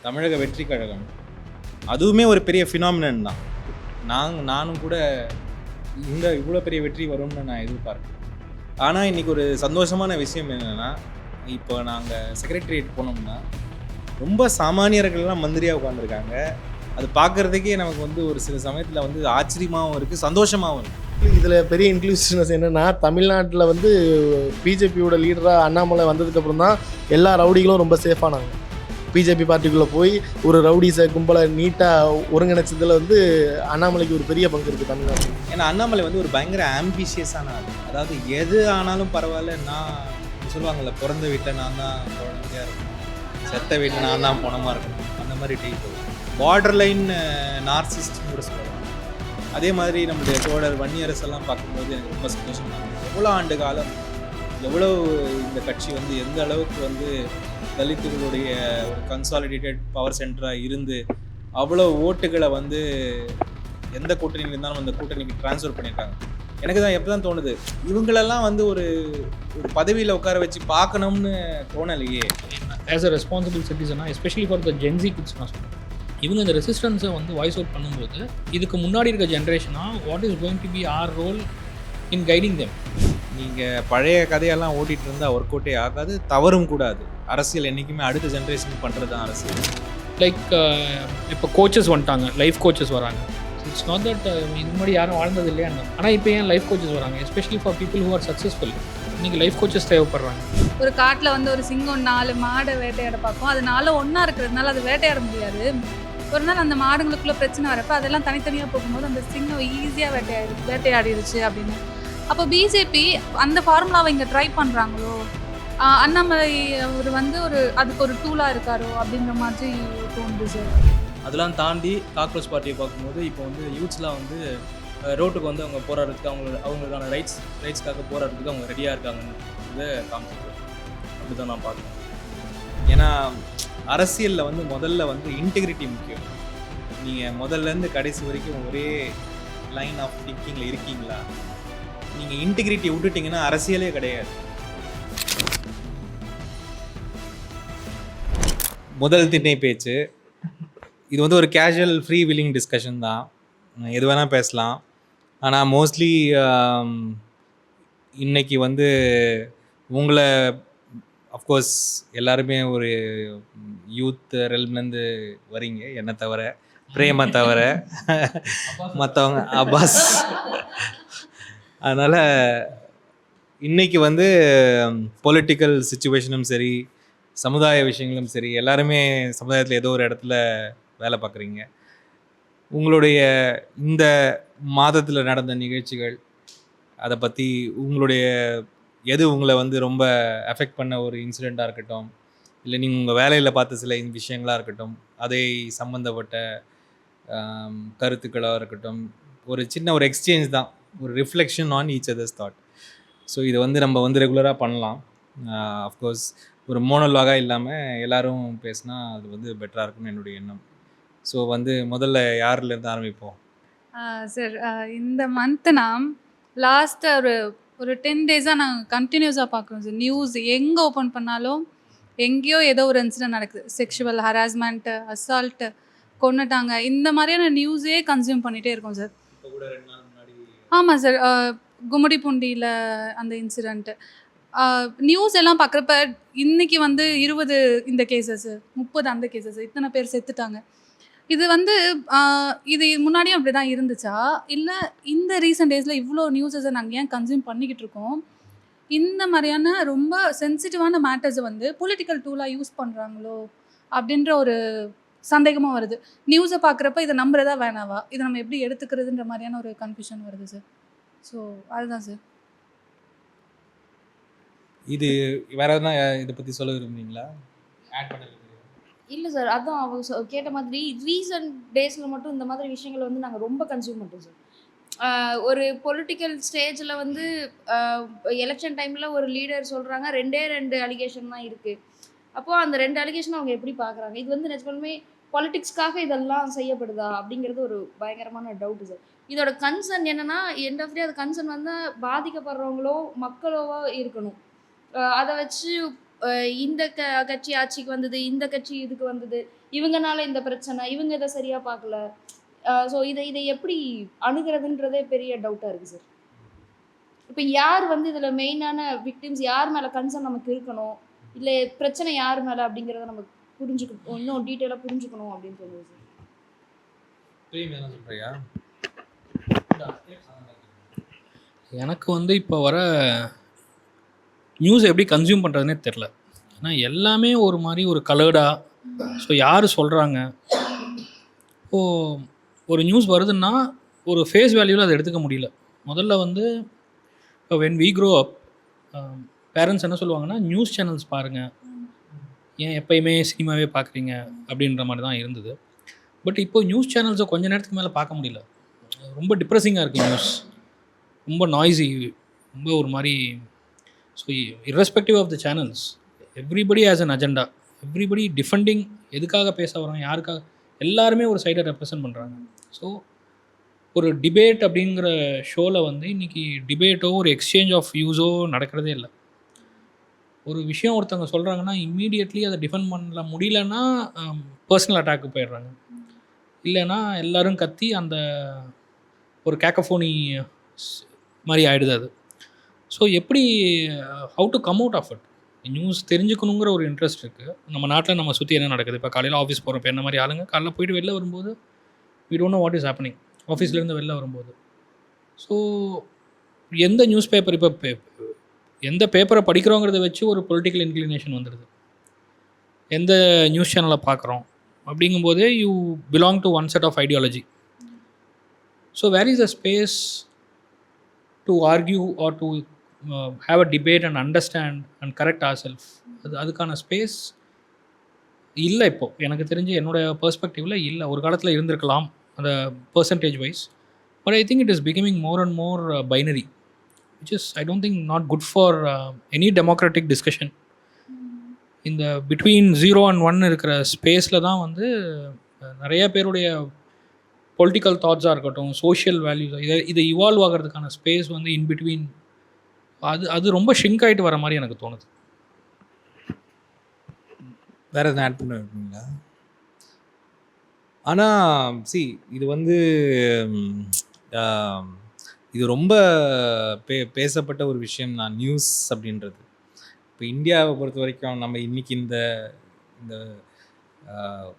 தமிழக வெற்றி கழகம் அதுவுமே ஒரு பெரிய ஃபினாமினன் தான். நானும் கூட இவ்வளோ பெரிய வெற்றி வரும்னு நான் எதிர்பார்க்கேன். ஆனால் இன்றைக்கி ஒரு சந்தோஷமான விஷயம் என்னென்னா, இப்போ நாங்கள் செக்ரட்டரியேட் போனோம்னா ரொம்ப சாமானியர்கள்லாம் மந்திரியாக உட்காந்துருக்காங்க. அது பார்க்குறதுக்கே நமக்கு வந்து ஒரு சில சமயத்தில் வந்து ஆச்சரியமாகவும் இருக்குது, சந்தோஷமாகவும் இருக்குது. இதில் பெரிய இன்க்ளூசிவ்னஸ் என்னென்னா, தமிழ்நாட்டில் வந்து பிஜேபியோட லீடராக அண்ணாமலை வந்ததுக்கப்புறம் தான் எல்லா ரவுடிகளும் ரொம்ப சேஃபானாங்க. பிஜேபி பார்ட்டிக்குள்ளே போய் ஒரு ரவுடிஸை கும்பலை நீட்டாக ஒருங்கிணைச்சதில் வந்து அண்ணாமலைக்கு ஒரு பெரிய பங்கு இருக்குது தமிழ்நாட்டில். ஏன்னா அண்ணாமலை வந்து ஒரு பயங்கர ஆம்பிஷியஸான ஆள். அதாவது எது ஆனாலும் பரவாயில்ல, நான் சொல்லுவாங்கள்ல, பிறந்த வீட்டில் நான் தான் குழந்தையாக இருக்கணும், செத்த வீட்டில் நான் தான் பணமாக இருக்கணும், அந்த மாதிரி டைப் பார்டர் லைன் நார்சிஸ்ட்னு கூட சொல்லுவாங்க. அதே மாதிரி நம்மளுடைய தோழர் வன்னியரசெல்லாம் பார்க்கும்போது எனக்கு ரொம்ப சந்தோஷமாக இருக்குது. எவ்வளோ ஆண்டு காலம், எவ்வளோ இந்த கட்சி வந்து எந்த அளவுக்கு வந்து தலித்துகளுடைய ஒரு கன்சாலிடேட்டட் பவர் சென்டராக இருந்து அவ்வளோ ஓட்டுகளை வந்து எந்த கூட்டணியில் இருந்தாலும் அந்த கூட்டணிக்கு ட்ரான்ஸ்ஃபர் பண்ணியிருக்காங்க. எனக்கு தான் எப்போ தான் தோணுது, இவங்களெல்லாம் வந்து ஒரு பதவியில் உட்கார வச்சு பார்க்கணும்னு தோணலையே. ஆஸ் அ ரெஸ்பான்சிபிள் சிட்டிசனாக, especially for the Gen Z kids நான் சொல்கிறேன், இவங்க இந்த ரெசிஸ்டன்ஸை வந்து வாய்ஸ் அவுட் பண்ணும்போது இதுக்கு முன்னாடி இருக்க ஜென்ரேஷனாக what is going to be our role in guiding them. நீங்கள் பழைய கதையெல்லாம் ஓட்டிகிட்டு இருந்தால் ஒர்க் அவுட்டே ஆகாது, தவறும் கூடாது. அரசியல் என்றைக்குமே அடுத்த ஜென்ரேஷனுக்கு பண்ணுறது தான் அரசியல். லைக் இப்போ கோச்சஸ் வந்துட்டாங்க, லைஃப் கோச்சஸ் வராங்க. இட்ஸ் நாட் தட் இது முன்னாடி யாரும் வாழ்ந்தது இல்லையா, ஆனால் இப்போ ஏன் லைஃப் கோச்சஸ் வராங்க, especially for people who are successful. இன்றைக்கி லைஃப் கோச்சஸ் தேவைப்படுறாங்க. ஒரு காட்டில் வந்து ஒரு சிங்கம் 4 மாடை வேட்டையாட பார்க்கும். அது 4 ஒன்றா இருக்கிறதுனால அது வேட்டையாட முடியாது. ஒரு நாள் அந்த மாடுங்களுக்குள்ளே பிரச்சனை வரப்போ அதெல்லாம் தனித்தனியாக போகும்போது அந்த சிங்கம் ஈஸியாக வேட்டையாடிடுச்சு அப்படின்னு. அப்போ பிஜேபி அந்த ஃபார்முலாவை இங்கே ட்ரை பண்ணுறாங்களோ, அண்ணாமலை அவர் வந்து அதுக்கு ஒரு டூலாக இருக்காரோ அப்படின்ற மாதிரி தோணுது சார். அதெல்லாம் தாண்டி காக்ரோச் பார்ட்டியை பார்க்கும்போது இப்போ வந்து யூத்ஸ்லாம் வந்து ரோட்டுக்கு வந்து அவங்க போராடுறதுக்கு அவங்களுக்கான ரைட்ஸ்க்காக போராடுறதுக்கு அவங்க ரெடியாக இருக்காங்கன்னு காமிச்சிருக்கு. அப்படி தான் நான் பார்க்குறேன். ஏன்னா அரசியலில் வந்து முதல்ல வந்து இன்டெகிரிட்டி முக்கியம். நீங்கள் முதல்லேருந்து கடைசி வரைக்கும் ஒரே லைன் ஆஃப் திங்கிங்கில் இருக்கீங்களா? நீங்கள் இன்டெகிரிட்டி விட்டுட்டிங்கன்னா அரசியலே கிடையாது. முதல் திண்ணை பேச்சு இது வந்து ஒரு கேஷுவல் ஃப்ரீ வில்லிங் டிஸ்கஷன் தான், எது வேணால் பேசலாம். ஆனால் மோஸ்ட்லி இன்னைக்கு வந்து உங்களை அஃப்கோர்ஸ் எல்லாருமே ஒரு யூத் ரெல்ம்லேருந்து வரீங்க, என்னை தவிர, பிரேமை தவிர, மற்றவங்க அப்பாஸ். அதனால் இன்றைக்கி வந்து பொலிட்டிக்கல் சுச்சுவேஷனும் சரி, சமுதாய விஷயங்களும் சரி, எல்லாருமே சமுதாயத்தில் ஏதோ ஒரு இடத்துல வேலை பார்க்குறீங்க. உங்களுடைய இந்த மாதத்தில் நடந்த நிகழ்ச்சிகள், அதை பற்றி உங்களுடைய எது உங்களை வந்து ரொம்ப அஃபெக்ட் பண்ண ஒரு இன்சிடெண்ட்டாக இருக்கட்டும், இல்லை நீங்கள் உங்கள் வேலையில் பார்த்த சில விஷயங்களாக இருக்கட்டும், அதை சம்மந்தப்பட்ட கருத்துக்களாக இருக்கட்டும், ஒரு சின்ன ஒரு எக்ஸ்சேஞ்ச் தான், ஒரு reflection on each others thought. So இதை வந்து நம்ம வந்து ரெகுலராக பண்ணலாம். அஃப்கோர்ஸ் ஒரு மோனோலாகாக இல்லாமல் எல்லோரும் பேசினா அது வந்து பெட்டராக இருக்கும்னு என்னுடைய எண்ணம். ஸோ வந்து முதல்ல யார்லேருந்து ஆரம்பிப்போம்? சார், இந்த மந்த்து நான் லாஸ்ட்டு ஒரு 10 டேஸாக நாங்கள் கண்டினியூஸாக பார்க்குறோம் சார். நியூஸ் எங்கே ஓப்பன் பண்ணாலும் எங்கேயோ ஏதோ ஒரு இன்சிடென்ட் நடக்குது. செக்ஷுவல் ஹராஸ்மெண்ட்டு, அசால்ட்டு, கொன்னுட்டாங்க, இந்த மாதிரியான நியூஸே கன்சியூம் பண்ணிகிட்டே இருக்கோம் சார். ஆமாம் சார், கும்மிடிப்பூண்டியில் அந்த இன்சிடெண்ட்டு நியூஸ் எல்லாம் பார்க்குறப்ப இன்றைக்கி வந்து 20 இந்த கேசஸ், 30 அந்த கேசஸ், இத்தனை பேர் செத்துட்டாங்க. இது வந்து இது முன்னாடியும் அப்படி தான் இருந்துச்சா, இல்லை இந்த ரீசெண்ட் டேஸில் இவ்வளோ நியூஸஸை நாங்கள் ஏன் கன்சியூம் பண்ணிக்கிட்டு இருக்கோம்? இந்த மாதிரியான ரொம்ப சென்சிட்டிவான மேட்டர்ஸை வந்து பொலிட்டிக்கல் டூலாக யூஸ் பண்ணுறாங்களோ அப்படின்ற ஒரு சந்தேகமாக வருது. நியூஸை பார்க்குறப்ப இதை நம்புறதா வேணாவா, இதை நம்ம எப்படி எடுத்துக்கிறதுன்ற மாதிரியான ஒரு கன்ஃபியூஷன் வருது சார். ஸோ அதுதான் சார். இது வேற எதுனா இதை பற்றி சொல்ல விரும்புறீங்களா? ஆட் பண்ண இல்லை சார், அதான் அவங்க கேட்ட மாதிரி ரீசன்ட் டேஸில் மட்டும் இந்த மாதிரி விஷயங்களை வந்து நாங்கள் ரொம்ப கன்சியூம் பண்ணுறோம் சார். ஒரு பொலிட்டிக்கல் ஸ்டேஜில் வந்து எலெக்ஷன் டைமில் ஒரு லீடர் சொல்கிறாங்க, 2 அலிகேஷன் தான் இருக்குது. அப்போது அந்த 2 அலிகேஷன் அவங்க எப்படி பார்க்குறாங்க? இது வந்து நிஜமாலுமே பாலிட்டிக்ஸ்க்காக இதெல்லாம் செய்யப்படுதா அப்படிங்கிறது ஒரு பயங்கரமான டவுட்டு சார். இதோட கன்சர்ன் என்னென்னா, எண்ட் ஆஃப் டே அது கன்சர்ன் வந்து பாதிக்கப்படுறவங்களோ மக்களோவோ இருக்கணும். அதை வச்சு இந்த கட்சி ஆட்சிக்கு வந்தது, இந்த கட்சி இதுக்கு வந்தது, இவங்கனால இந்த பிரச்சனை, இவங்க இதை சரியாக பார்க்கல. ஸோ இதை எப்படி அணுகிறதுன்றதே பெரிய டவுட்டாக இருக்குது சார். இப்போ யார் வந்து இதில் மெயினான விக்டிம்ஸ், யார் மேலே கன்சர்ன் நமக்கு இருக்கணும், இல்லை பிரச்சனை யார் மேலே அப்படிங்கிறத நம்ம புரிஞ்சுக்கணும், இன்னும் டீட்டெயிலாக புரிஞ்சுக்கணும் அப்படின்னு தோணுது சார். என்ன சொல்றியா? எனக்கு வந்து இப்போ வர நியூஸ் எப்படி கன்சியூம் பண்ணுறதுனே தெரில. ஏன்னா எல்லாமே ஒரு மாதிரி ஒரு கலர்டாக, ஸோ யார் சொல்கிறாங்க, இப்போது ஒரு நியூஸ் வருதுன்னா ஒரு ஃபேஸ் வேல்யூவில் அதை எடுத்துக்க முடியல. முதல்ல வந்து இப்போ when we grow up, parents என்ன சொல்லுவாங்கன்னா நியூஸ் சேனல்ஸ் பாருங்கள், ஏன் எப்பயுமே சினிமாவே பார்க்குறீங்க அப்படின்ற மாதிரி தான் இருந்தது. பட் இப்போ நியூஸ் சேனல்ஸை கொஞ்ச நேரத்துக்கு மேலே பார்க்க முடியல. ரொம்ப டிப்ரெஸிங்காக இருக்குது நியூஸ், ரொம்ப நாய்ஸி, ரொம்ப ஒரு மாதிரி. So irrespective of the channels, everybody has an agenda, everybody defending, எதுக்காக பேச வரோம், யாருக்காக, எல்லாருமே ஒரு சைடை ரெப்ரசன்ட் பண்ணுறாங்க. ஸோ ஒரு டிபேட் அப்படிங்கிற ஷோவில் வந்து இன்றைக்கி டிபேட்டோ ஒரு எக்ஸ்சேஞ்ச் ஆஃப் வியூஸோ நடக்கிறதே இல்லை. ஒரு விஷயம் ஒருத்தவங்க சொல்கிறாங்கன்னா இம்மீடியட்லி அதை டிஃபெண்ட் பண்ண முடியலன்னா பர்சனல் அட்டாக்கு போயிடுறாங்க, இல்லைன்னா எல்லோரும் கத்தி அந்த ஒரு கேக்கஃபோனி மாதிரி ஆகிடுது அது. ஸோ எப்படி how to come out of it? News தெரிஞ்சுக்கணுங்கிற ஒரு இன்ட்ரெஸ்ட் இருக்குது நம்ம நாட்டில். நம்ம சுற்றி என்ன நடக்குது, இப்போ காலையில் ஆஃபீஸ் போகிறோம், இப்போ என்ன மாதிரி ஆளுங்க காலையில் போயிட்டு வெளில வரும்போது we don't know what is happening, ஆஃபீஸ்லேருந்து வெளில வரும்போது. ஸோ எந்த நியூஸ் பேப்பர், இப்போ எந்த பேப்பரை படிக்கிறோங்கிறத வச்சு ஒரு பொலிட்டிக்கல் இன்க்ளினேஷன் வந்துடுது. எந்த நியூஸ் சேனலை பார்க்குறோம் அப்படிங்கும்போதே you belong to one set of ideology. So where is a space to argue or to have a debate and understand and correct ourselves? அதுக்கான ஸ்பேஸ் இல்லை இப்போது, எனக்கு தெரிஞ்சு என்னோடய பெர்ஸ்பெக்டிவில் இல்லை. ஒரு காலத்தில் இருந்திருக்கலாம் அந்த percentage wise, but I think it is becoming more and more binary, which is I don't think not good for any democratic discussion. இந்த பிட்வீன் 0 and 1 இருக்கிற ஸ்பேஸில் தான் வந்து நிறைய பேருடைய பொலிட்டிக்கல் தாட்ஸாக இருக்கட்டும், சோஷியல் வேல்யூஸ், இதை இவால்வ் ஆகிறதுக்கான ஸ்பேஸ் வந்து இன் பிட்வீன் அது ரொம்ப ஷ்ரிங்க் ஆகிட்டு வர மாதிரி எனக்கு தோணுது. வேறு எதுவும் ஆட் பண்ணுவீங்களா? ஆனால் இது வந்து இது ரொம்ப பேசப்பட்ட ஒரு விஷயம் தான் நியூஸ் அப்படின்றது. இப்போ இந்தியாவை பொறுத்த வரைக்கும் நம்ம இன்றைக்கி இந்த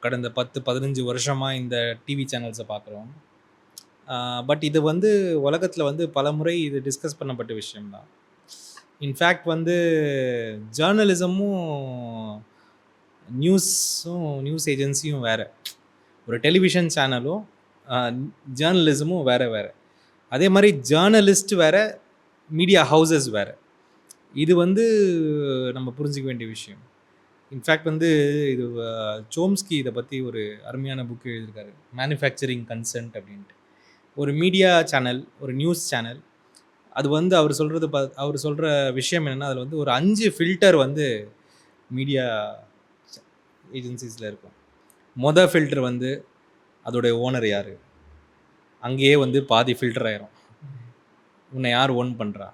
கடந்த 10-15 வருஷமாக இந்த டிவி சேனல்ஸை பார்க்குறோம். பட் இது வந்து உலகத்தில் வந்து பல முறை இது டிஸ்கஸ் பண்ணப்பட்ட விஷயம்தான். இன்ஃபேக்ட் வந்து ஜேர்னலிசமும் நியூஸ் ஏஜென்சியும் வேறு, ஒரு டெலிவிஷன் சேனலும் ஜேர்னலிசமும் வேறு. அதே மாதிரி ஜேர்னலிஸ்ட் வேறு, மீடியா ஹவுசஸ் வேறு. இது வந்து நம்ம புரிஞ்சிக்க வேண்டிய விஷயம். இன்ஃபேக்ட் வந்து இது சோம்ஸ்கி இதை பற்றி ஒரு அருமையான புக்கு எழுதியிருக்காரு, மேனுஃபேக்சரிங் கன்சென்ட் அப்படின்ட்டு. ஒரு மீடியா சேனல், ஒரு நியூஸ் சேனல், அது வந்து அவர் சொல்கிற விஷயம் என்னென்னா, அதில் வந்து ஒரு 5 ஃபில்டர் வந்து மீடியா ஏஜென்சிஸில் இருக்கும். ஃபில்டர் வந்து அதோடைய ஓனர் யார், அங்கேயே வந்து பாதி ஃபில்டர் ஆயிரும், உன்னை யார் ஓன் பண்ணுறா.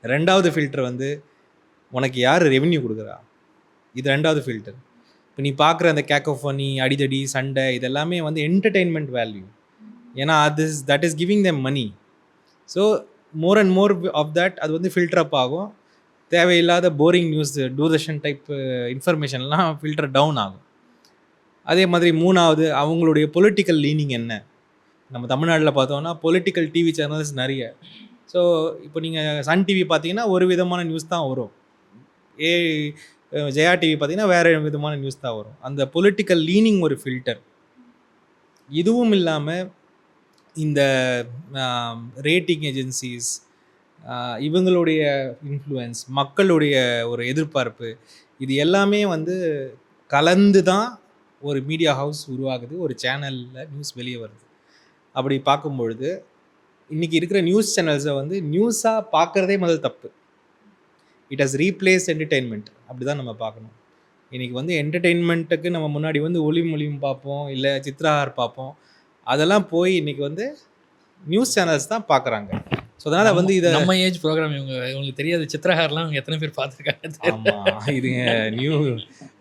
2வது ஃபில்டர் வந்து உனக்கு யார் ரெவென்யூ கொடுக்குறா, இது 2வது ஃபில்டர். இப்போ நீ பார்க்குற அந்த கேக்கோஃபனி, அடிதடி, சண்டை, இதெல்லாமே வந்து என்டர்டெயின்மெண்ட் வேல்யூ, ஏன்னா that is giving them money. So more and more of that அது வந்து ஃபில்டர் அப் ஆகும். தேவையில்லாத போரிங் நியூஸ், தூர்தர்ஷன் டைப் இன்ஃபர்மேஷன்லாம் ஃபில்டர் டவுன் ஆகும். அதே மாதிரி 3வது அவங்களுடைய பொலிட்டிக்கல் லீனிங் என்ன. நம்ம தமிழ்நாட்டில் பார்த்தோன்னா பொலிட்டிக்கல் டிவி சேனல்ஸ் நிறைய. ஸோ இப்போ நீங்கள் சன் டிவி பார்த்தீங்கன்னா ஒரு விதமான நியூஸ் தான் வரும், ஜெயா டிவி பார்த்தீங்கன்னா வேறு விதமான நியூஸ் தான் வரும். அந்த பொலிட்டிக்கல் லீனிங் ஒரு ஃபில்டர். இதுவும் இல்லாமல் இந்த ரேட்டிங் ஏஜென்சிஸ், இவங்களுடைய இன்ஃப்ளூயன்ஸ், மக்களுடைய ஒரு எதிர்பார்ப்பு, இது எல்லாமே வந்து கலந்து தான் ஒரு மீடியா ஹவுஸ் உருவாகுது, ஒரு சேனலில் நியூஸ் வெளியே வருது. அப்படி பார்க்கும்பொழுது இன்றைக்கி இருக்கிற நியூஸ் சேனல்ஸை வந்து நியூஸாக பார்க்குறதே முதல் தப்பு. இட் ஹஸ் ரீப்ளேஸ் என்டர்டெயின்மெண்ட், அப்படி தான் நம்ம பார்க்கணும். இன்றைக்கி வந்து என்டர்டெயின்மெண்ட்டுக்கு நம்ம முன்னாடி வந்து ஒளி மொழியும் பார்ப்போம், இல்லை சித்ராஹார் பார்ப்போம். அதெல்லாம் போய் இன்றைக்கி வந்து நியூஸ் சேனல்ஸ் தான் பார்க்குறாங்க. ஸோ அதனால் வந்து இதை நம்ம ஏஜ் ப்ரோக்ராம் இவங்களுக்கு தெரியாது. சித்ரஹார்லாம் அவங்க எத்தனை பேர் பார்த்துருக்காங்க? ஆமாம் இதுங்க நியூ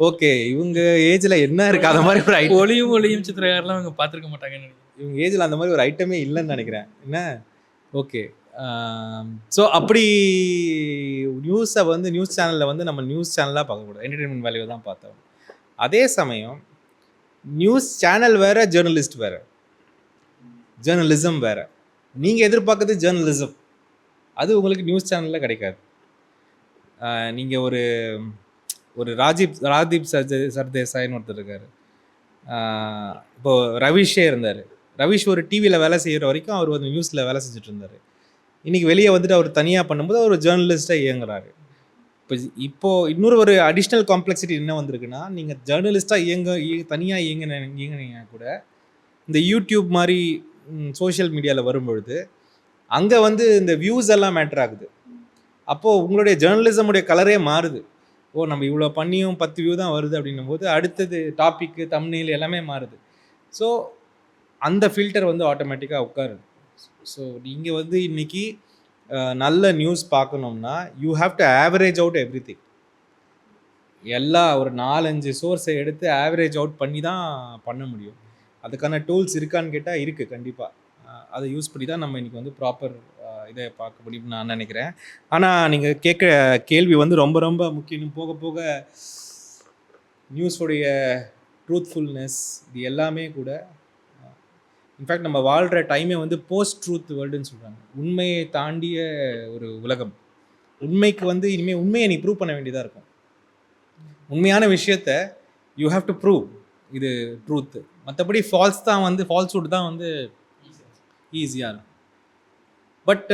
ஓகே இவங்க ஏஜில் என்ன இருக்குது அந்த மாதிரி ஒரு ஐட்டம், ஒளியும் சித்ரஹார்லாம் அவங்க பார்த்துருக்க மாட்டாங்கன்னு நினைக்கிறேன். இவங்க ஏஜில் அந்த மாதிரி ஒரு ஐட்டமே இல்லைன்னு நினைக்கிறேன். என்ன ஓகே. ஸோ அப்படி நியூஸை வந்து நியூஸ் சேனலில் வந்து நம்ம நியூஸ் சேனலாக பார்க்கக்கூடாது, என்டர்டெயின்மெண்ட் வேல்யூ தான் பார்த்தோம். அதே சமயம் நியூஸ் சேனல் வேறு, ஜேர்னலிஸ்ட் வேறு, ஜேர்னலிசம் வேறு. நீங்கள் எதிர்பார்க்குறது ஜேர்னலிசம், அது உங்களுக்கு நியூஸ் சேனலில் கிடைக்காது. நீங்கள் ஒரு ராஜீப் சர்தேசாய்னு ஒருத்தர் இருக்கார். இப்போது ரவிஷே இருந்தார். ரவிஷ் ஒரு டிவியில் வேலை செய்கிற வரைக்கும் அவர் ஒரு நியூஸில் வேலை செஞ்சுட்டு இருந்தார். இன்றைக்கி வெளியே வந்துட்டு அவர் தனியாக பண்ணும்போது அவர் ஜேர்னலிஸ்ட்டாக இயங்குறாரு. இப்போது இன்னொரு ஒரு அடிஷ்னல் காம்ப்ளெக்சிட்டி என்ன வந்திருக்குன்னா, நீங்கள் ஜேர்னலிஸ்ட்டாக தனியாக இயங்குனீங்க கூட இந்த யூடியூப் மாதிரி சோஷியல் மீடியாவில் வரும்பொழுது அங்கே வந்து இந்த வியூஸ் எல்லாம் மேட்டர் ஆகுது. அப்போது உங்களுடைய ஜேர்னலிசமுடைய கலரே மாறுது. ஓ நம்ம இவ்வளோ பண்ணியும் 10 வியூ தான் வருது அப்படின்னும் போது அடுத்தது டாப்பிக்கு, தம்ப்நெயில் எல்லாமே மாறுது. ஸோ அந்த ஃபில்டர் வந்து ஆட்டோமேட்டிக்காக உட்காருது. ஸோ நீங்கள் வந்து இன்றைக்கி நல்ல நியூஸ் பார்க்கணும்னா you have to average out every thing. எல்லா ஒரு 4-5 சோர்ஸை எடுத்து ஆவரேஜ் அவுட் பண்ணி தான் பண்ண முடியும். அதுக்கான டூல்ஸ் இருக்கான்னு கேட்டால் இருக்குது கண்டிப்பாக. அதை யூஸ் பண்ணி தான் நம்ம இன்றைக்கி வந்து ப்ராப்பர் இதை பார்க்க முடியும்னு நான் நினைக்கிறேன். ஆனால் நீங்கள் கேட்குற கேள்வி வந்து ரொம்ப ரொம்ப முக்கியம். போக போக நியூஸோடைய ட்ரூத்ஃபுல்னஸ் இது எல்லாமே கூட இன்ஃபேக்ட் நம்ம வாழ்கிற டைமே வந்து போஸ்ட் ட்ரூத் வேர்ல்டுன்னு சொல்கிறாங்க. உண்மையை தாண்டிய ஒரு உலகம். உண்மைக்கு வந்து இனிமேல் உண்மையை நீ ப்ரூவ் பண்ண வேண்டியதாக இருக்கும். உண்மையான விஷயத்த யூ ஹாவ் டு ப்ரூவ் இது ட்ரூத்து. மற்றபடி ஃபால்ஸ்ஹுட் தான் வந்து ஈஸியாக இருக்கும். பட்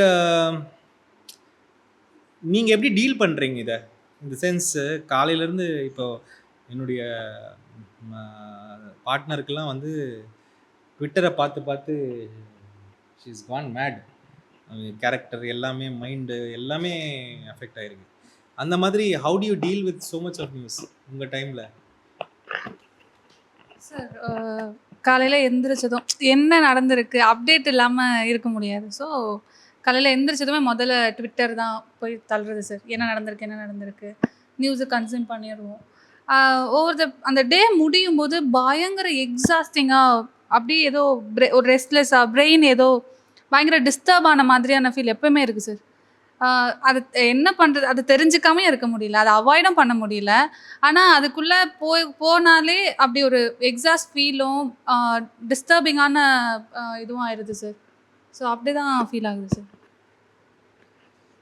நீங்கள் எப்படி டீல் பண்ணுறீங்க இதை? இந்த சென்ஸு காலையிலேருந்து இப்போ என்னுடைய பார்ட்னருக்கெல்லாம் வந்து ட்விட்டரை பார்த்து she is gone mad. Character எல்லாமே, மைண்டு எல்லாமே அஃபெக்ட் ஆகிருக்கு. அந்த மாதிரி how do you deal with so much of news உங்கள் டைமில்? சார் காலையில் எந்திரிச்சதும் என்ன நடந்திருக்கு அப்டேட் இல்லாமல் இருக்க முடியாது. ஸோ காலையில் எந்திரிச்சதுமே முதல்ல ட்விட்டர் தான் போய் தள்ளுறது சார். என்ன நடந்திருக்கு நியூஸை கன்சியூம் பண்ணிடுவோம். அந்த டே முடியும் போது பயங்கர எக்ஸாஸ்டிங்காக, அப்படியே ஏதோ ஒரு ரெஸ்ட்லெஸ்ஸாக, பிரெயின் ஏதோ பயங்கர டிஸ்டர்ப் ஆன மாதிரியான ஃபீல் எப்பவுமே இருக்குது சார். அது என்ன பண்ணுறது, அது தெரிஞ்சுக்காமே இருக்க முடியல, அதை அவாய்டும் பண்ண முடியல. ஆனால் அதுக்குள்ளே போனாலே அப்படி ஒரு எக்ஸாஸ்ட் ஃபீலும் டிஸ்டர்பிங்கான இதுவும் ஆயிடுது சார். ஸோ அப்படி தான் ஃபீல் ஆகுது சார்.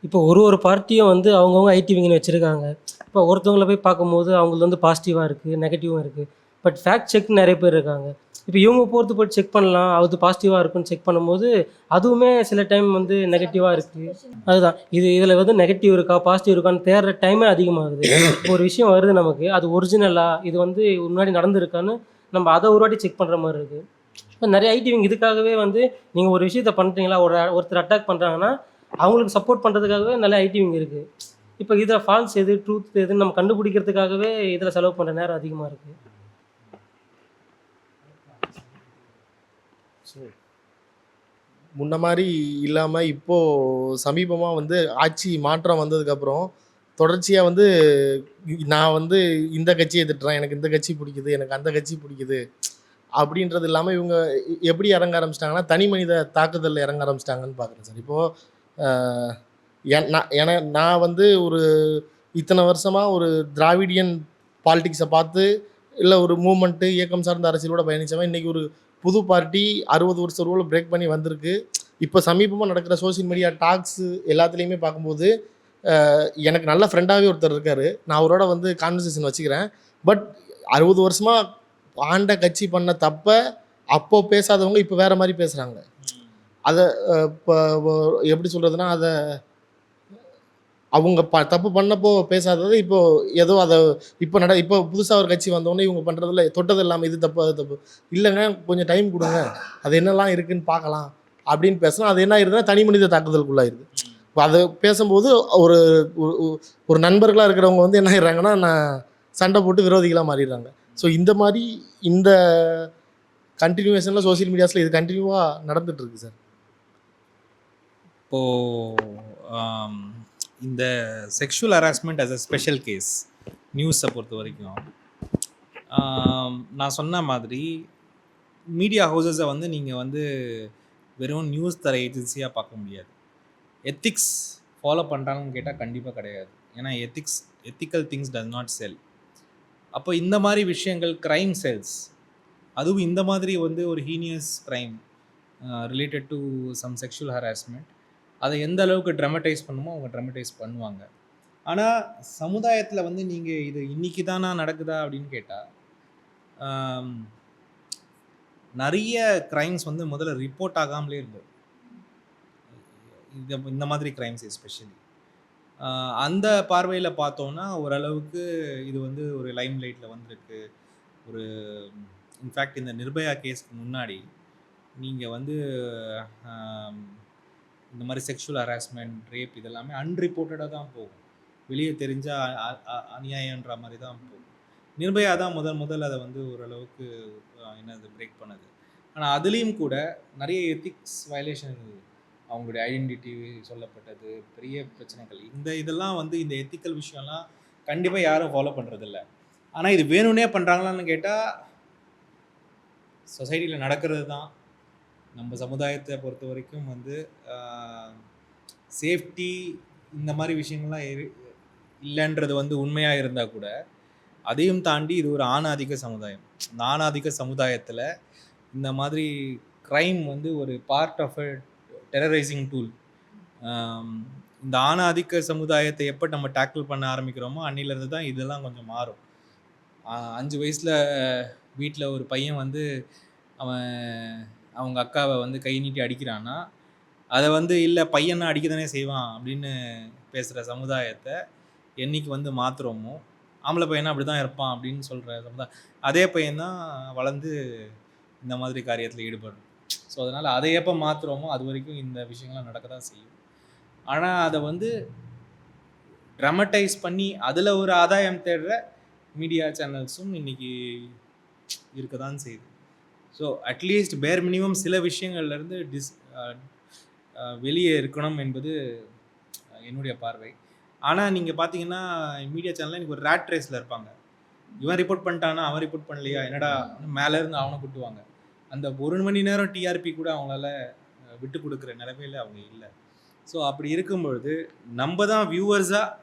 இப்போ ஒரு பார்ட்டியும் வந்து அவங்கவுங்க ஐடி விங்னு வச்சுருக்காங்க. இப்போ ஒருத்தவங்கள போய் பார்க்கும்போது அவங்களுக்கு வந்து பாசிட்டிவாக இருக்குது, நெகட்டிவும் இருக்குது. பட் ஃபேக்ட் செக் நிறைய பேர் இருக்காங்க. இப்போ இவங்க போய் செக் பண்ணலாம், அது பாசிட்டிவாக இருக்குன்னு செக் பண்ணும்போது அதுவுமே சில டைம் வந்து நெகட்டிவாக இருக்குது. அதுதான் இதில் வந்து நெகட்டிவ் இருக்கா பாசிட்டிவ் இருக்கான்னு தேடுற டைமே அதிகமாகுது. இப்போ ஒரு விஷயம் வருது நமக்கு, அது ஒரிஜினலாக இது வந்து முன்னாடி நடந்திருக்கான்னு நம்ம அதை ஒரு வாட்டி செக் பண்ணுற மாதிரி இருக்குது. இப்போ நிறைய ஐடிவிங் இதுக்காகவே வந்து நீங்கள் ஒரு விஷயத்த பண்ணுறீங்களா, ஒருத்தர் அட்டாக் பண்ணுறாங்கன்னா அவங்களுக்கு சப்போர்ட் பண்ணுறதுக்காகவே நிறைய ஐடிவிங் இருக்குது. இப்போ இதில் ஃபால்ஸ் எது ட்ரூத் எதுன்னு நம்ம கண்டுபிடிக்கிறதுக்காகவே இதில் செலவு பண்ணுற நேரம் அதிகமாக இருக்குது. ஸோ முன்ன மாதிரி இல்லாமல் இப்போது சமீபமாக வந்து ஆட்சி மாற்றம் வந்ததுக்கப்புறம் தொடர்ச்சியாக வந்து நான் வந்து இந்த கட்சியை திட்டுறேன், எனக்கு இந்த கட்சி பிடிக்குது, எனக்கு அந்த கட்சி பிடிக்குது அப்படின்றது இல்லாமல் இவங்க எப்படி இறங்க ஆரம்பிச்சிட்டாங்கன்னா தனி மனித தாக்குதலில் இறங்க ஆரம்பிச்சிட்டாங்கன்னு பார்க்குறேன் சார். இப்போது நான் வந்து ஒரு இத்தனை வருஷமாக ஒரு திராவிடியன் பாலிடிக்ஸை பார்த்து இல்லை ஒரு மூமெண்ட்டு இயக்கம் சார்ந்த அரசியலோட பயணித்தவன் இன்றைக்கி ஒரு புது பார்ட்டி 60 வருஷம் ரூலில் பிரேக் பண்ணி வந்திருக்கு. இப்போ சமீபமாக நடக்கிற சோஷியல் மீடியா டாக்ஸு எல்லாத்துலேயுமே பார்க்கும்போது எனக்கு நல்ல ஃப்ரெண்டாகவே ஒருத்தர் இருக்கார். நான் அவரோட வந்து கான்வர்சேஷன் வச்சுக்கிறேன். பட் 60 வருஷமாக ஆண்ட கட்சி பண்ண தப்பை அப்போ பேசாதவங்க இப்போ வேறு மாதிரி பேசுகிறாங்க. அதை இப்போ எப்படி சொல்கிறதுனா, அதை அவங்க தப்பு பண்ணப்போ பேசாதது இப்போது ஏதோ அதை இப்போ புதுசாக ஒரு கட்சி வந்தோடனே இவங்க பண்ணுறதில்ல தொட்டது இல்லாமல் இது தப்பு அது தப்பு இல்லைங்க, கொஞ்சம் டைம் கொடுங்க, அது என்னெல்லாம் இருக்குதுன்னு பார்க்கலாம் அப்படின்னு பேசலாம். அது என்ன ஆயிருதுன்னா தனி மனித தாக்குதலுக்குள்ளாயிருது. இப்போ அதை பேசும்போது ஒரு நண்பர்களாக இருக்கிறவங்க வந்து என்ன ஆயிடுறாங்கன்னா நான் சண்டை போட்டு விரோதிகளாக மாறிடுறாங்க. ஸோ இந்த மாதிரி இந்த கண்டினியூவேஷனில் சோஷியல் மீடியாஸில் இது கண்டினியூவாக நடந்துகிட்ருக்கு சார். இப்போது இந்த sexual harassment as a special case நியூஸை பொறுத்த வரைக்கும் நான் சொன்ன மாதிரி மீடியா ஹவுசஸை வந்து நீங்கள் வந்து வெறும் நியூஸ் தர ஏஜென்சியாக பார்க்க முடியாது. எத்திக்ஸ் ஃபாலோ பண்ணுறாங்கன்னு கேட்டால் கண்டிப்பாக கிடையாது. ஏன்னா ethical things does not sell. அப்போ இந்த மாதிரி விஷயங்கள் க்ரைம் செல்ஸ், அதுவும் இந்த மாதிரி வந்து ஒரு heinous crime related to some sexual harassment, அதை எந்த அளவுக்கு ட்ரமடைஸ் பண்ணுமோ அவங்க ட்ரமடைஸ் பண்ணுவாங்க. ஆனால் சமுதாயத்தில் வந்து நீங்கள் இது இன்றைக்கி தானா நடக்குதா அப்படின்னு கேட்டால் நிறைய க்ரைம்ஸ் வந்து முதல்ல ரிப்போர்ட் ஆகாமலே இருந்தது. இந்த மாதிரி க்ரைம்ஸ் எஸ்பெஷலி அந்த பார்வையில் பார்த்தோன்னா ஓரளவுக்கு இது வந்து ஒரு லைம் லைட்டில் வந்திருக்கு. ஒரு இன்ஃபேக்ட் இந்த நிர்பயா கேஸ்க்கு முன்னாடி நீங்கள் வந்து இந்த மாதிரி செக்ஷுவல் ஹராஸ்மெண்ட், ரேப் இதெல்லாமே அன்ரிப்போர்ட்டடாக தான் போகும். வெளியே தெரிஞ்சால் அநியாயன்ற மாதிரி தான் போகும். நிர்பயா தான் முதல் அதை வந்து ஓரளவுக்கு என்னது பிரேக் பண்ணுது. ஆனால் அதுலேயும் கூட நிறைய எத்திக்ஸ் வயலேஷன் இருந்தது. அவங்களுடைய ஐடென்டிட்டி சொல்லப்பட்டது, பெரிய பிரச்சனைகள். இதெல்லாம் வந்து இந்த எத்திக்கல் விஷயம்லாம் கண்டிப்பாக யாரும் ஃபாலோ பண்ணுறதில்ல. ஆனால் இது வேணும்னே பண்ணுறாங்களான்னு கேட்டால் சொசைட்டியில் நடக்கிறது தான். நம்ம சமுதாயத்தை பொறுத்த வரைக்கும் வந்து சேஃப்டி இந்த மாதிரி விஷயங்கள்லாம் இல்லைன்றது வந்து உண்மையாக இருந்தால் கூட அதையும் தாண்டி இது ஒரு ஆணாதிக்க சமுதாயம். இந்த ஆணாதிக்க சமுதாயத்தில் இந்த மாதிரி க்ரைம் வந்து ஒரு part of a terrorising tool. இந்த ஆணாதிக்க சமுதாயத்தை எப்போ நம்ம டேக்கிள் பண்ண ஆரம்பிக்கிறோமோ அன்னிலேருந்து தான் இதெல்லாம் கொஞ்சம் மாறும். 5 வயசில் வீட்டில் ஒரு பையன் வந்து அவங்க அக்காவை வந்து கை நீட்டி அடிக்கிறான்னா அதை வந்து இல்லை பையனை அடிக்க தானே செய்வான் அப்படின்னு பேசுகிற சமுதாயத்தை என்னைக்கு வந்து மாற்றுறோமோ, ஆம்பளை பையனா அப்படி தான் இருப்பான் அப்படின்னு சொல்கிற சமுதாயம், அதே பையன்தான் வளர்ந்து இந்த மாதிரி காரியத்தில் ஈடுபடும். ஸோ அதனால் அதை எப்போ மாற்றுறோமோ அது வரைக்கும் இந்த விஷயங்கள்லாம் நடக்க தான் செய்யும். ஆனால் அதை வந்து ட்ரமடைஸ் பண்ணி அதில் ஒரு ஆதாயம் தேடுற மீடியா சேனல்ஸும் இன்றைக்கி இருக்க தான் செய்யுது. ஸோ அட்லீஸ்ட் பேர் மினிமம் சில விஷயங்கள்லேருந்து வெளியே இருக்கணும் என்பது என்னுடைய பார்வை. ஆனால் நீங்கள் பார்த்தீங்கன்னா மீடியா சேனலில் இன்றைக்கி ஒரு ரேட் ரேஸில் இருப்பாங்க. இவன் ரிப்போர்ட் பண்ணிட்டானா, அவன் ரிப்போர்ட் பண்ணலையா, என்னடா மேலேருந்து அவனை கூட்டுவாங்க. அந்த 1 மணி நேரம் டிஆர்பி கூட அவங்களால விட்டு கொடுக்குற நிலைமையில் அவங்க இல்லை. ஸோ அப்படி இருக்கும்பொழுது நம்ம தான் வியூவர்ஸாக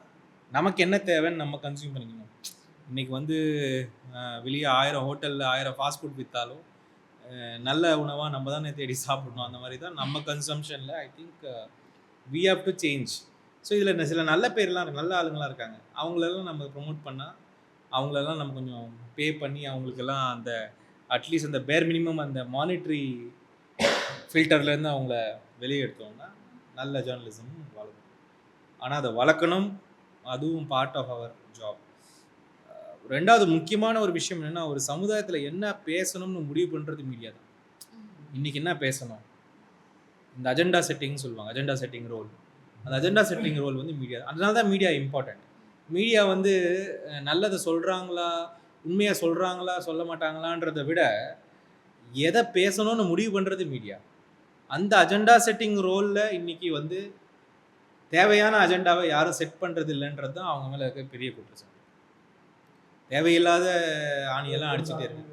நமக்கு என்ன தேவைன்னு நம்ம கன்சியூம் பண்ணிக்கணும். இன்றைக்கி வந்து வெளியே 1000 ஹோட்டலில் 1000 ஃபாஸ்ட் ஃபுட் விற்றாலும் நல்ல உணவாக நம்ம தானே தேடி சாப்பிடணும். அந்த மாதிரி தான் நம்ம கன்சம்ஷனில் I think we have to change. So இதில் சில நல்ல பேர்லாம் நல்ல ஆளுங்களாம் இருக்காங்க. அவங்களெல்லாம் நம்ம ப்ரொமோட் பண்ணால் அவங்களெல்லாம் நம்ம கொஞ்சம் பே பண்ணி அவங்களுக்கெல்லாம் அந்த அட்லீஸ்ட் அந்த பேர் மினிமம் அந்த மானிட்ரி ஃபில்டர்லேருந்து அவங்கள வெளியே எடுத்தோம்னா நல்ல ஜேர்னலிசமும் வளரும். ஆனால் அதை வளர்க்கணும், அதுவும் பார்ட் ஆஃப் அவர் ஜாப். ரெண்டாவது முக்கியமான ஒரு விஷயம் என்னென்னா, ஒரு சமுதாயத்தில் என்ன பேசணும்னு முடிவு பண்ணுறது மீடியா தான். இன்றைக்கி என்ன பேசணும், இந்த அஜெண்டா செட்டிங்னு சொல்லுவாங்க, அஜெண்டா செட்டிங் ரோல். அந்த அஜெண்டா செட்டிங் ரோல் வந்து மீடியா. அதனால தான் மீடியா இம்பார்ட்டண்ட். மீடியா வந்து நல்லதை சொல்கிறாங்களா, உண்மையாக சொல்கிறாங்களா, சொல்ல மாட்டாங்களான்றதை விட எதை பேசணும்னு முடிவு பண்ணுறது மீடியா. அந்த அஜெண்டா செட்டிங் ரோலில் இன்றைக்கி வந்து தேவையான அஜெண்டாவை யாரும் செட் பண்ணுறது இல்லைன்றது தான் அவங்க மேலே இருக்க பெரிய குற்றச்சாட்டு. தேவையில்லாத ஆணியெல்லாம் அடிச்சுட்டே இருக்கு.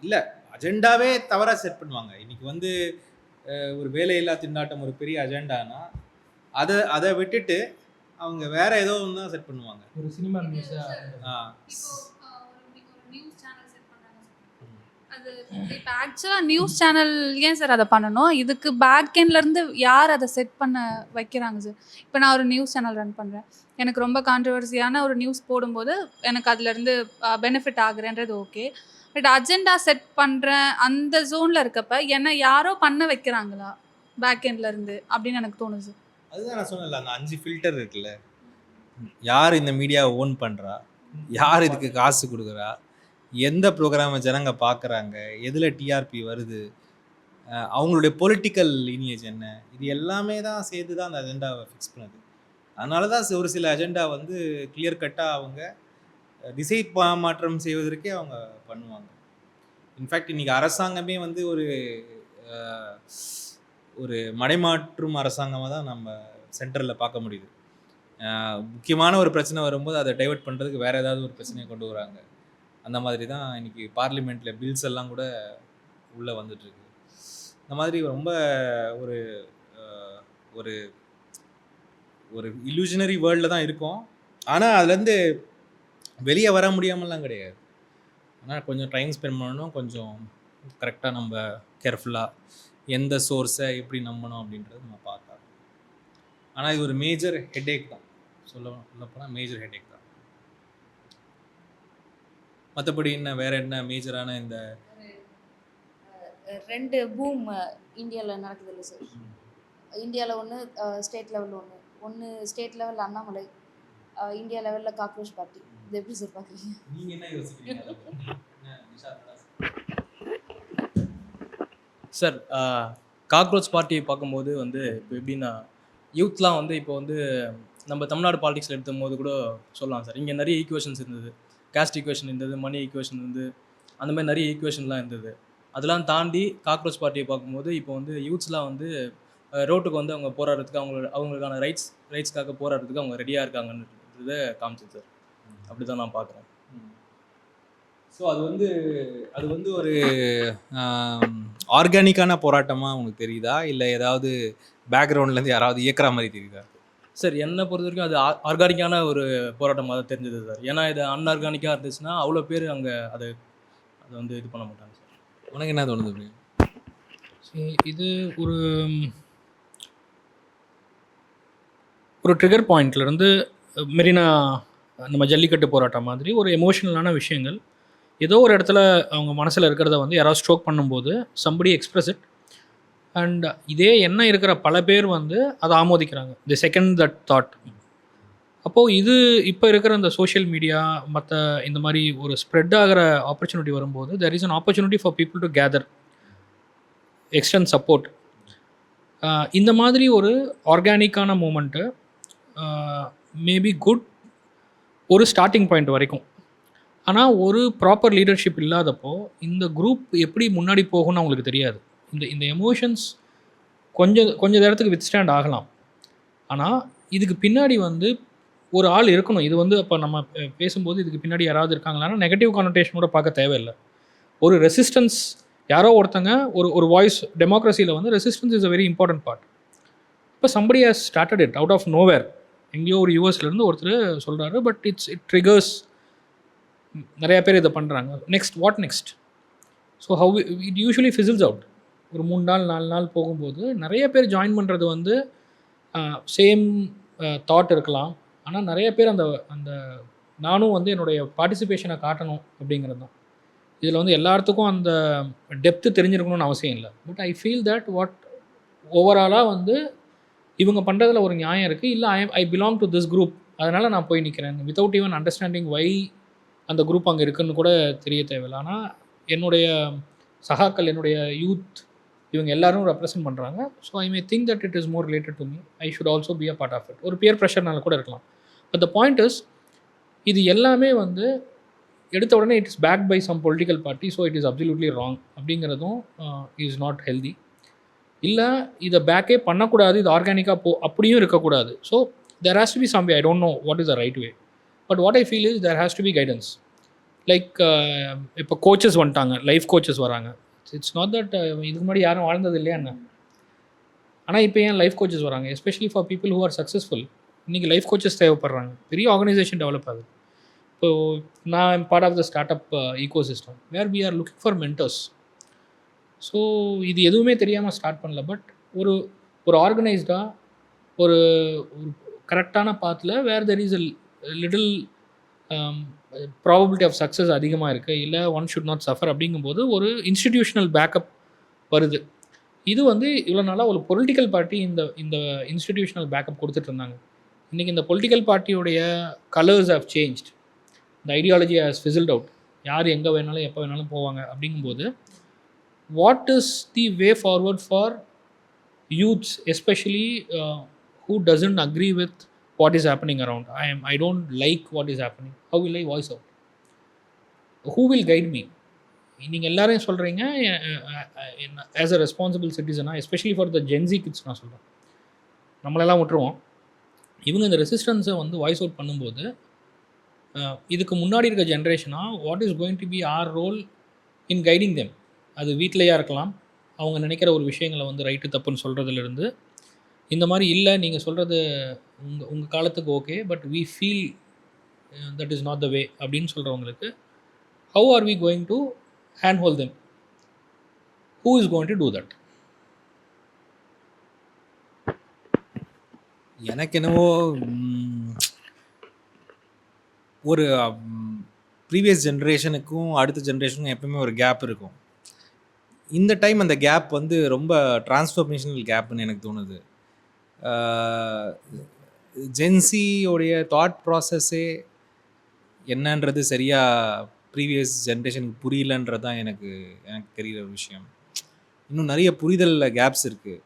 இல்லை, அஜெண்டாவே தவறாக செட் பண்ணுவாங்க. இன்றைக்கி வந்து ஒரு வேலையில்லா திண்டாட்டம் ஒரு பெரிய அஜெண்டானா அதை விட்டுட்டு அவங்க வேற ஏதோ ஒன்று தான் செட் பண்ணுவாங்க. ஒரு சினிமா நியூஸ் அது இப்போ ஆக்சுவலாக நியூஸ் சேனல் ஏன் சார் அதை பண்ணணும்? இதுக்கு பேக் எண்ட்லேருந்து யார் அதை செட் பண்ண வைக்கிறாங்க சார்? இப்போ நான் ஒரு நியூஸ் சேனல் ரன் பண்ணுறேன், எனக்கு ரொம்ப கான்ட்ரவர்சியான ஒரு நியூஸ் போடும்போது எனக்கு அதுலேருந்து பெனிஃபிட் ஆகுறேன்றது ஓகே. பட் அஜெண்டா செட் பண்ணுறேன் அந்த ஜோனில் இருக்கப்ப என்னை யாரோ பண்ண வைக்கிறாங்களா பேக் எண்ட்லேருந்து அப்படின்னு எனக்கு தோணுது. அதுதான் நான் சொன்னேன்ல, அந்த 5 ஃபில்டர் இருக்குல்ல. யார் இந்த மீடியாவை ஓன் பண்ணுறா, யார் இதுக்கு காசு கொடுக்குறா, எந்த ப்ரோக்ராமை ஜனங்க பார்க்குறாங்க, எதில் டிஆர்பி வருது, அவங்களுடைய பொலிட்டிக்கல் லீனியேஜ் என்ன, இது எல்லாமே தான் சேர்த்து தான் அந்த அஜெண்டாவை ஃபிக்ஸ் பண்ணுது. அதனால தான் ஒரு சில அஜெண்டா வந்து கிளியர் கட்டாக அவங்க திசை மாற்றம் செய்வதற்கே அவங்க பண்ணுவாங்க. இன்ஃபேக்ட் இன்றைக்கி அரசாங்கமே வந்து ஒரு மடைமாற்றும் அரசாங்கமாக தான் நம்ம சென்டரில் பார்க்க முடியுது. முக்கியமான ஒரு பிரச்சனை வரும்போது அதை டைவர்ட் பண்ணுறதுக்கு வேறு ஏதாவது ஒரு பிரச்சனையை கொண்டு வராங்க. அந்த மாதிரி தான் இன்றைக்கி பார்லிமெண்ட்டில் பில்ஸ் எல்லாம் கூட உள்ளே வந்துட்டுருக்கு. இந்த மாதிரி ரொம்ப ஒரு ஒரு ஒரு இல்லூஷனரி வேர்ல்டில் தான் இருக்கோம். ஆனால் அதுலேருந்து வெளியே வர முடியாமலாம் கிடையாது. ஆனால் கொஞ்சம் டைம் ஸ்பெண்ட் பண்ணணும், கொஞ்சம் கரெக்டாக நம்ம கேர்ஃபுல்லாக எந்த சோர்ஸை எப்படி நம்பணும் அப்படின்றது நம்ம பார்த்தா. ஆனால் இது ஒரு மேஜர் ஹெட்டேக் தான், சொல்லப்போனால் மேஜர் ஹெட்டேக் தான். மற்றபடி வேறு என்ன மேஜரான இந்த 2 பூம் இந்தியாவில் நடக்குது இல்லை சார்? இந்தியாவில் ஒன்று, ஸ்டேட் லெவலில் ஒன்று ஸ்டேட் லெவலில் அண்ணாமலை, இந்தியா லெவலில் காக்ரோச் பார்ட்டி. இது எப்படி சார் பார்க்குறீங்க? நீங்கள் என்ன யோசிக்கிறீங்க சார்? காக்ரோச் பார்ட்டியை பார்க்கும்போது வந்து இப்போ எப்படின்னா, யூத்லாம் வந்து இப்போ வந்து நம்ம தமிழ்நாடு பாலிடிக்ஸில் எடுத்தும் போது கூட சொல்லலாம் சார். இங்கே நிறைய ஈக்குவேஷன்ஸ் இருந்தது, கேஸ்ட் ஈக்குவேஷன் இருந்தது, மணி ஈக்குவேஷன் இருந்து, அந்த மாதிரி நிறைய ஈக்குவேஷன்லாம் இருந்தது. அதெல்லாம் தாண்டி காக்ரோச் பார்ட்டியை பார்க்கும்போது இப்போ வந்து யூத்ஸ்லாம் வந்து ரோட்டுக்கு வந்து அவங்க போராடுறதுக்கு, அவங்களுக்கான ரைட்ஸ்க்காக போராடுறதுக்கு அவங்க ரெடியாக இருக்காங்கன்றதை காமிச்சது சார். அப்படி தான் நான் பார்க்குறேன். ஸோ அது வந்து ஒரு ஆர்கானிக்கான போராட்டமாக உங்களுக்கு தெரியுதா, இல்லை ஏதாவது பேக்ரவுண்ட்லேருந்து யாராவது இயக்குற மாதிரி தெரியுதா? சார், என்னை பொறுத்த வரைக்கும் அது ஆர்கானிக்கான ஒரு போராட்டமாக தான் தெரிஞ்சது சார். ஏன்னா இது அன்ஆர்கானிக்காக இருந்துச்சுன்னா அவ்வளோ பேர் அங்கே அதை வந்து இது பண்ண மாட்டாங்க சார். உனக்கு என்ன தோணுது? இது ஒரு ட்ரிகர் பாயிண்ட்லேருந்து மெரினா நம்ம ஜல்லிக்கட்டு போராட்டம் மாதிரி ஒரு எமோஷனலான விஷயங்கள் ஏதோ ஒரு இடத்துல அவங்க மனசில் இருக்கிறத வந்து யாராவது ஸ்ட்ரோக் பண்ணும்போது சம்படி எக்ஸ்பிரஸ் இட், அண்ட் இதே என்ன இருக்கிற பல பேர் வந்து அதை ஆமோதிக்கிறாங்க, தி செகண்ட் தட் தாட். அப்போது இது இப்போ இருக்கிற இந்த சோஷியல் மீடியா மற்ற இந்த மாதிரி ஒரு ஸ்ப்ரெட் ஆகிற ஆப்பர்ச்சுனிட்டி வரும்போது there is an opportunity for people to gather, extend support. இந்த மாதிரி ஒரு ஆர்கானிக்கான மூமெண்ட்டு மேபி குட் ஒரு ஸ்டார்டிங் பாயிண்ட் வரைக்கும். ஆனால் ஒரு ப்ராப்பர் லீடர்ஷிப் இல்லாதப்போ இந்த குரூப் எப்படி முன்னாடி போகும்னு அவங்களுக்கு தெரியாது. இந்த எமோஷன்ஸ் கொஞ்சம் நேரத்துக்கு வித்ஸ்டாண்ட் ஆகலாம், ஆனால் இதுக்கு பின்னாடி வந்து ஒரு ஆள் இருக்கணும். இது வந்து அப்போ நம்ம பேசும்போது இதுக்கு பின்னாடி யாராவது இருக்காங்களான்னா நெகட்டிவ் கானோட்டேஷனோட பார்க்க தேவையில்லை. ஒரு ரெசிஸ்டன்ஸ், யாரோ ஒருத்தங்க ஒரு வாய்ஸ், டெமோக்ரஸியில் வந்து resistance is a very important part. இப்போ somebody has started it out of nowhere. எங்கேயோ ஒரு யூஎஸ்லேருந்து ஒருத்தர் சொல்கிறாரு, பட் இட் ட்ரிகர்ஸ். நிறையா பேர் இதை பண்ணுறாங்க. What next? So how it usually fizzles out. ஒரு 3 நாள் 4 நாள் போகும்போது நிறைய பேர் ஜாயின் பண்ணுறது வந்து சேம் தாட் இருக்கலாம், ஆனால் நிறைய பேர் அந்த நானும் வந்து என்னுடைய பார்ட்டிசிபேஷனை காட்டணும் அப்படிங்கிறது தான். இதில் வந்து எல்லாத்துக்கும் அந்த டெப்த்து தெரிஞ்சிருக்கணும்னு அவசியம் இல்லை. பட் ஐ ஃபீல் தட் ஓவராலாக வந்து இவங்க பண்ணுறதுல ஒரு நியாயம் இருக்குது. இல்லை I belong to this group, அதனால் நான் போய் நிற்கிறேன் வித்தவுட் ஈவன் அண்டர்ஸ்டாண்டிங் வை அந்த குரூப் அங்கே இருக்குன்னு கூட தெரிய தேவையில்லை. ஆனால் என்னுடைய சகாக்கள், என்னுடைய யூத், இவங்க எல்லாரும் ரெப்ரசென்ட் பண்ணுறாங்க. So I may think that it is more related to me. I should also be a part of it. ஒரு பியர் ப்ரெஷர்னால கூட இருக்கலாம். பட் த பாயிண்ட் இஸ், இது எல்லாமே வந்து எடுத்த உடனே it is backed by some political party, so it is absolutely wrong அப்படிங்கிறதும் இஸ் நாட் ஹெல்தி. இல்லை இதை பேக்கே பண்ணக்கூடாது, இது ஆர்கானிக்காக அப்படியும் இருக்கக்கூடாது. So there has to be some way. I don't know what is the right way, but what I feel is there has to be guidance. Like இப்போ கோச்சஸ் வந்துட்டாங்க, லைஃப் கோச்சஸ் வராங்க. இட்ஸ் நாட் தட் இதுக்கு முன்னாடி யாரும் வாழ்ந்தது இல்லையா என்ன, ஆனால் இப்போ ஏன் லைஃப் கோச்சஸ் வராங்க? Especially for people who are successful. இன்றைக்கி லைஃப் கோச்சஸ் தேவைப்படுறாங்க. பெரிய ஆர்கனைசேஷன் டெவலப் ஆகுது. இப்போது நான் part of the start up ecosystem where we are looking for mentors. So இது எதுவுமே தெரியாமல் ஸ்டார்ட் பண்ணல, பட் ஒரு ஆர்கனைஸ்டாக ஒரு கரெக்டான பாத்தில் where there is a little probability of success அதிகமாக இருக்குது, இல்லை ஒன் ஷுட் நாட் சஃபர் அப்படிங்கும்போது ஒரு இன்ஸ்டிடியூஷனல் பேக்கப் வருது. இது வந்து இவ்வளோ நாளாக ஒரு பொலிட்டிக்கல் பார்ட்டி இந்த இன்ஸ்டிடியூஷனல் பேக்கப் கொடுத்துட்டு இருந்தாங்க. இன்றைக்கி இந்த பொலிட்டிக்கல் பார்ட்டியோடைய கலர்ஸ் ஹவ் சேஞ்ச்ட், இந்த ஐடியாலஜி ஹஸ் ஃபிசில்ட் அவுட். யார் எங்கே வேணாலும் எப்போ வேணாலும் போவாங்க அப்படிங்கும்போது what is the way forward for youths, especially who doesn't agree with what is happening around? I don't like what is happening. How will I voice out? Who will guide me? நீங்கள் எல்லாரையும் சொல்கிறீங்க. As a responsible சிட்டிசனாக especially for the Gen Z kids நான் சொல்கிறேன். நம்மளெல்லாம் விட்டுருவோம். இவங்க இந்த ரெசிஸ்டன்ஸை வந்து வாய்ஸ் அவுட் பண்ணும்போது இதுக்கு முன்னாடி இருக்க ஜென்ரேஷனாக what is going to be our role in guiding them. அது வீட்டிலையாக இருக்கலாம், அவங்க நினைக்கிற ஒரு விஷயங்களை வந்து ரைட்டு தப்புன்னு சொல்கிறதுலேருந்து இந்த மாதிரி இல்லை நீங்கள் சொல்கிறது உங்கள் காலத்துக்கு okay but we feel that is not the way அப்படின்னு சொல்கிறவங்களுக்கு how are we going to hand hold them? Who is going to do that? எனக்கு என்னவோ ஒரு ப்ரீவியஸ் ஜென்ரேஷனுக்கும் அடுத்த ஜென்ரேஷனுக்கும் எப்பவுமே ஒரு கேப் இருக்கும். இந்த டைம் அந்த கேப் வந்து ரொம்ப டிரான்ஸ்ஃபர்மேஷனல் கேப்னு எனக்கு தோணுது. ஜென்சியோடைய தாட் ப்ராசஸ்ஸே என்னன்றது சரியாக ப்ரீவியஸ் ஜென்ரேஷனுக்கு புரியலன்றது தான் எனக்கு தெரிகிற விஷயம். இன்னும் நிறைய புரிதலில் கேப்ஸ் இருக்குது.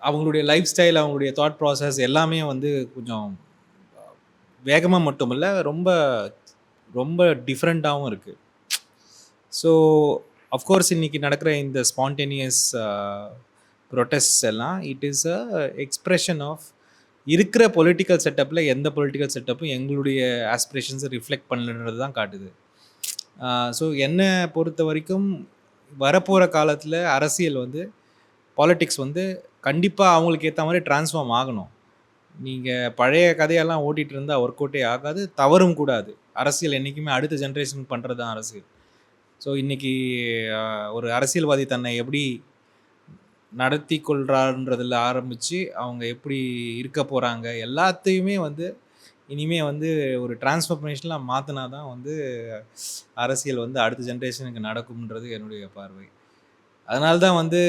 அவங்களுடைய லைஃப் ஸ்டைல், அவங்களுடைய தாட் ப்ராசஸ் எல்லாமே வந்து கொஞ்சம் வேகமாக மட்டும் இல்லை, ரொம்ப ரொம்ப டிஃப்ரெண்ட்டாகவும் இருக்குது. ஸோ அஃப்கோர்ஸ் இன்றைக்கி நடக்கிற இந்த ஸ்பான்டேனியஸ் ப்ரொட்டஸ்ட் எல்லாம் it is a expression of இருக்கிற பொலிட்டிக்கல் செட்டப்பில் எந்த பொலிட்டிக்கல் செட்டப்பும் எங்களுடைய ஆஸ்பிரேஷன்ஸை ரிஃப்ளெக்ட் பண்ணலன்றது தான் காட்டுது. ஸோ என்னை பொறுத்த வரைக்கும் வரப்போகிற காலத்தில் அரசியல் வந்து பாலிட்டிக்ஸ் வந்து கண்டிப்பாக அவங்களுக்கு ஏற்ற மாதிரி டிரான்ஸ்ஃபார்ம் ஆகணும். நீங்கள் பழைய கதையெல்லாம் ஓட்டிகிட்டு இருந்தால் ஒர்க் அவுட்டே ஆகாது, தவறும் கூடாது. அரசியல் என்றைக்குமே அடுத்த ஜென்ரேஷனுக்கு பண்ணுறது தான் அரசியல். ஸோ இன்றைக்கி ஒரு அரசியல்வாதி தன்னை எப்படி நடத்தி கொள்கிறான்றதில் ஆரம்பித்து அவங்க எப்படி இருக்க போகிறாங்க எல்லாத்தையுமே வந்து இனிமேல் வந்து ஒரு டிரான்ஸ்ஃபர்மேஷனாக மாற்றினா தான் வந்து அரசியல் வந்து அடுத்த ஜென்ரேஷனுக்கு நடக்கும்ன்றது என்னுடைய பார்வை. அதனால தான் வந்து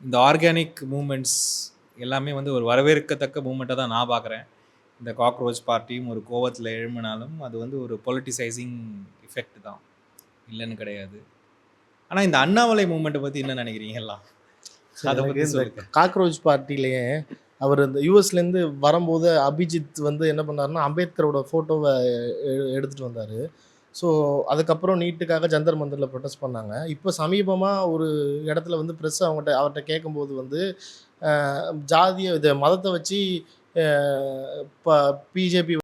இந்த ஆர்கானிக் மூமெண்ட்ஸ் எல்லாமே வந்து ஒரு வரவேற்கத்தக்க மூமெண்ட்டாக தான் நான் பார்க்குறேன். இந்த காக்ரோச் பார்ட்டியும் ஒரு கோவத்தில் எழும்பினாலும் அது வந்து ஒரு பொலிட்டிசைசிங் எஃபெக்ட் தான், இல்லைன்னு கிடையாது. ஆனால் இந்த அண்ணாமலை மூமெண்ட்டை பற்றி என்ன நினைக்கிறீங்கலாம்? அதை பற்றி இந்த காக்ரோச் பார்ட்டிலேயே அவர் இந்த யூஎஸ்லேருந்து வரும்போது அபிஜித் வந்து என்ன பண்ணாருன்னா அம்பேத்கரோட ஃபோட்டோவை எடுத்துகிட்டு வந்தார். ஸோ அதுக்கப்புறம் நீட்டுக்காக ஜந்தர் மந்தரில் ப்ரொட்டஸ்ட் பண்ணாங்க. இப்போ சமீபமாக ஒரு இடத்துல வந்து ப்ரெஸ் அவர்கிட்ட கேட்கும்போது வந்து ஜாதிய மதத்தை வச்சு பிஜேபி